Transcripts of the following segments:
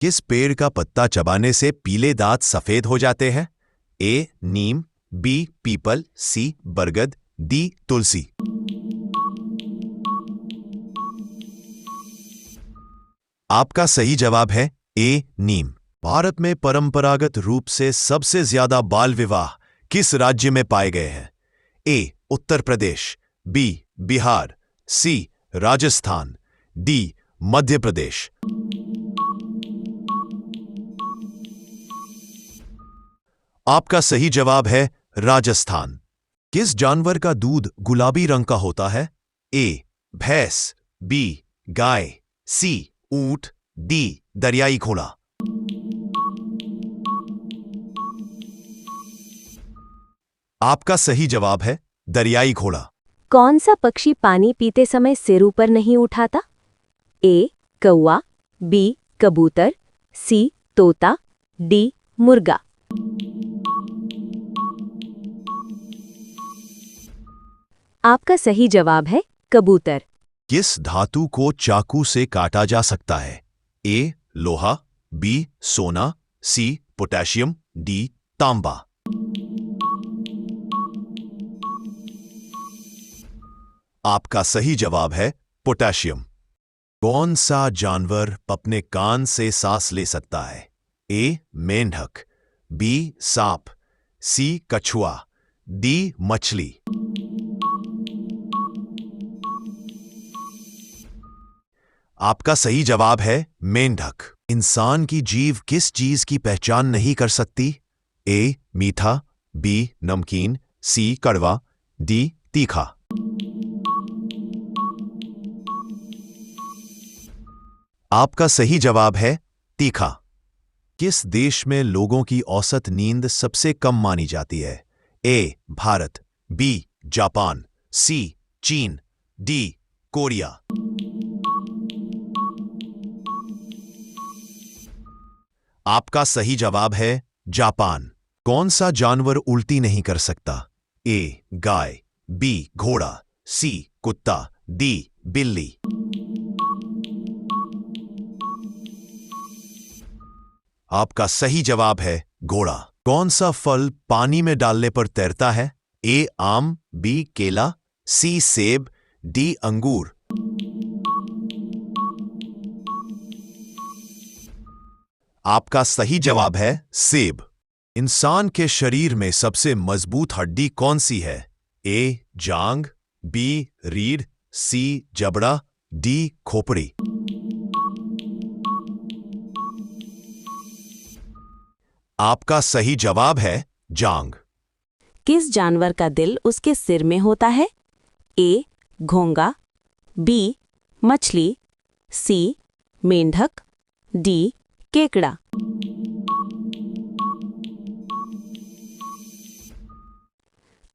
किस पेड़ का पत्ता चबाने से पीले दांत सफेद हो जाते हैं? ए. नीम, बी. पीपल, सी. बरगद, डी. तुलसी। आपका सही जवाब है ए. नीम। भारत में परंपरागत रूप से सबसे ज्यादा बाल विवाह किस राज्य में पाए गए हैं? ए. उत्तर प्रदेश, बी. बिहार, सी. राजस्थान, डी. मध्य प्रदेश। आपका सही जवाब है राजस्थान। किस जानवर का दूध गुलाबी रंग का होता है? ए. भैंस, बी. गाय, सी. ऊंट, डी. दरियाई घोड़ा। आपका सही जवाब है दरियाई घोड़ा। कौन सा पक्षी पानी पीते समय सिर ऊपर नहीं उठाता? ए. कौवा, बी. कबूतर, सी. तोता, डी. मुर्गा। आपका सही जवाब है कबूतर। किस धातु को चाकू से काटा जा सकता है? ए. लोहा, बी. सोना, सी. Potassium, D. तांबा। आपका सही जवाब है पोटेशियम। कौन सा जानवर अपने कान से सांस ले सकता है? ए. मेंढक, बी. सांप, सी. कछुआ, डी. मछली। आपका सही जवाब है मेंढक। इंसान की जीभ किस चीज की पहचान नहीं कर सकती? ए. मीठा, बी. नमकीन, सी. कड़वा, डी. तीखा। आपका सही जवाब है तीखा। किस देश में लोगों की औसत नींद सबसे कम मानी जाती है? ए. भारत, बी. जापान, सी. चीन, डी. कोरिया। आपका सही जवाब है जापान। कौन सा जानवर उल्टी नहीं कर सकता? ए. गाय, बी. घोड़ा, सी. कुत्ता, डी. बिल्ली। आपका सही जवाब है घोड़ा। कौन सा फल पानी में डालने पर तैरता है? ए. आम, बी. केला, सी. सेब, डी. अंगूर। आपका सही जवाब है सेब। इंसान के शरीर में सबसे मजबूत हड्डी कौन सी है? ए. जांग, बी. रीढ़, सी. जबड़ा, डी. खोपड़ी। आपका सही जवाब है जांग। किस जानवर का दिल उसके सिर में होता है? ए. घोंगा, बी. मछली, सी. मेंढक, डी. केकड़ा।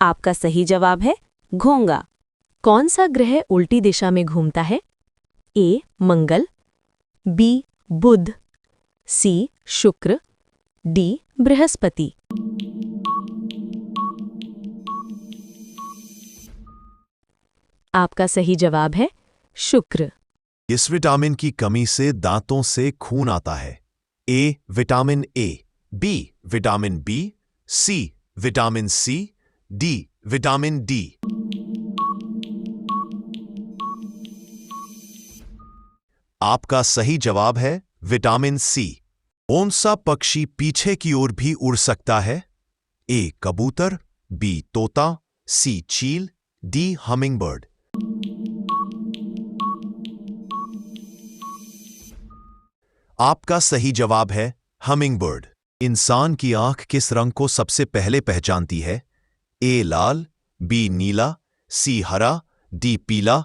आपका सही जवाब है घोंगा। कौन सा ग्रह उल्टी दिशा में घूमता है? ए. मंगल, बी. बुध, सी. शुक्र, डी. बृहस्पति। आपका सही जवाब है शुक्र। इस विटामिन की कमी से दांतों से खून आता है? A. Vitamin A, B. Vitamin B, C. Vitamin C, D. Vitamin D. आपका सही जवाब है विटामिन सी। कौन सा पक्षी पीछे की ओर भी उड़ सकता है? ए. कबूतर, बी. तोता, सी. चील, डी. हमिंगबर्ड। आपका सही जवाब है हमिंगबर्ड। इंसान की आंख किस रंग को सबसे पहले पहचानती है? ए. लाल, बी. नीला, सी. हरा, डी. पीला।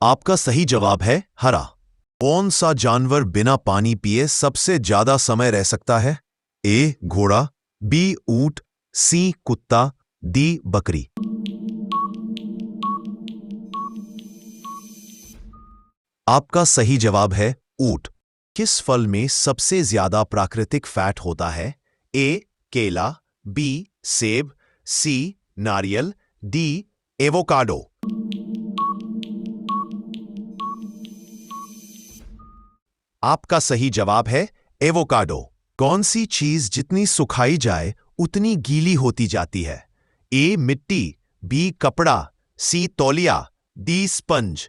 आपका सही जवाब है हरा। कौन सा जानवर बिना पानी पिए सबसे ज्यादा समय रह सकता है? ए. घोड़ा, बी. ऊंट, सी. कुत्ता, डी. बकरी। आपका सही जवाब है ऊंट। किस फल में सबसे ज्यादा प्राकृतिक फैट होता है? ए. केला, बी. सेब, सी. नारियल, डी. एवोकाडो। आपका सही जवाब है एवोकाडो। कौन सी चीज जितनी सुखाई जाए उतनी गीली होती जाती है? ए मिट्टी, बी कपड़ा, सी तौलिया, डी स्पंज।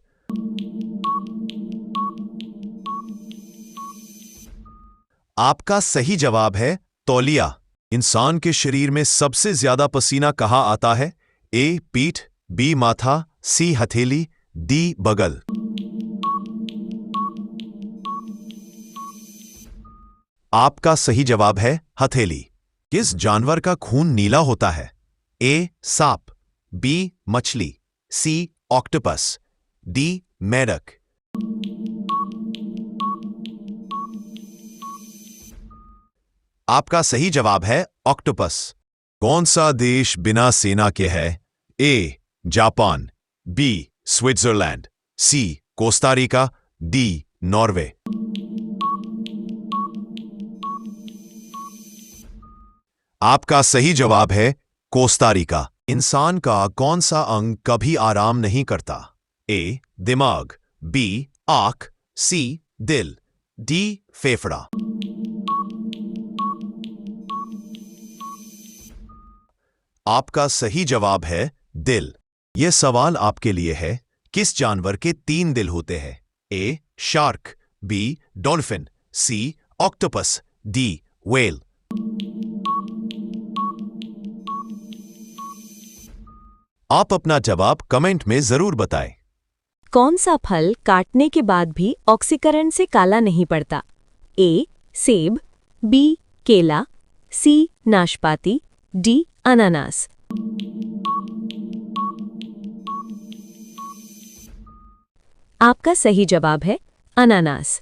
आपका सही जवाब है तौलिया। इंसान के शरीर में सबसे ज्यादा पसीना कहाँ आता है? ए पीठ, बी माथा, सी हथेली, डी बगल। आपका सही जवाब है हथेली। किस जानवर का खून नीला होता है? ए सांप, बी मछली, सी ऑक्टोपस, डी मेढक। आपका सही जवाब है ऑक्टोपस। कौन सा देश बिना सेना के है? A Japan, B Switzerland, C Costa Rica, D Norway. आपका सही जवाब है कोस्टारिका। इंसान का कौन सा अंग कभी आराम नहीं करता? ए दिमाग, बी आंख, सी दिल, डी फेफड़ा। आपका सही जवाब है दिल। यह सवाल आपके लिए है, किस जानवर के 3 दिल होते हैं? ए शार्क, बी डॉल्फिन, सी ऑक्टोपस, डी व्हेल। आप अपना जवाब कमेंट में जरूर बताएं। कौन सा फल काटने के बाद भी ऑक्सीकरण से काला नहीं पड़ता? ए सेब, बी केला, सी नाशपाती, डी अनानास। आपका सही जवाब है अनानास।